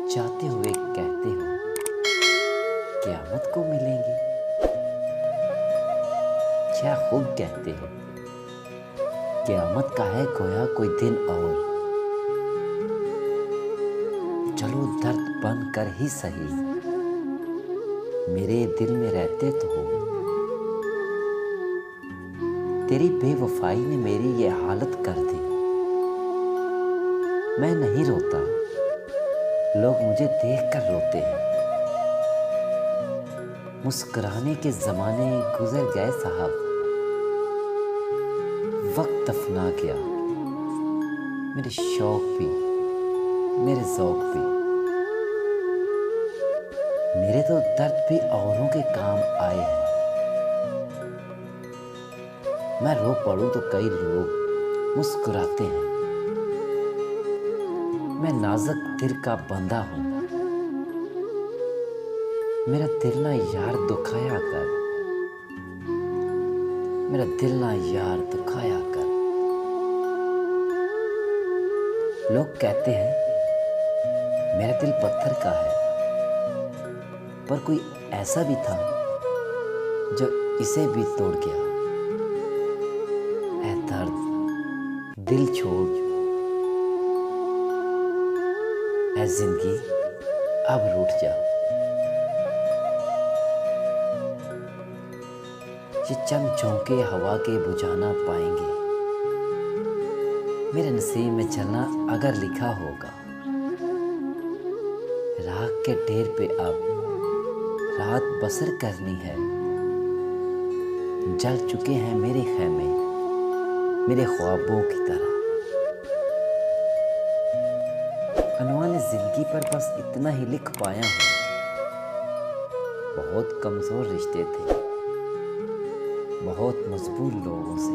जाते हुए कहते हो क़यामत को मिलेंगे। क्या खूब कहते हो, क़यामत का है गोया कोई दिन और। चलो दर्द बन कर ही सही, मेरे दिल में रहते तो हो। तेरी बेवफाई ने मेरी ये हालत कर दी। मैं नहीं रोता, लोग मुझे देखकर रोते हैं। मुस्कुराने के ज़माने गुजर गए साहब, वक्त दफना गया मेरे शौक भी, मेरे ज़ौक़ भी। मेरे तो दर्द भी औरों के काम आए हैं। मैं रो पड़ूं तो कई लोग मुस्कुराते हैं। मैं नाजुक दिल का बंदा हूँ, मेरा दिल ना यार दुखाया कर, मेरा दिल ना यार दुखाया कर। लोग कहते हैं मेरा दिल पत्थर का है, पर कोई ऐसा भी था जो इसे भी तोड़ गया। ऐ दर्द दिल छोड़, ऐ जिंदगी अब रूठ जा। ये चंद झोंके हवा के बुझा ना पाएंगे, मेरे नसीब में चलना अगर लिखा होगा। राख के ढेर पे अब रात बसर करनी है। जल चुके हैं मेरे ख़ैमे मेरे ख्वाबों की तरह। अनवाने ज़िंदगी पर बस इतना ही लिख पाया हूँ। बहुत कमज़ोर रिश्ते थे, बहुत मजबूर लोगों से।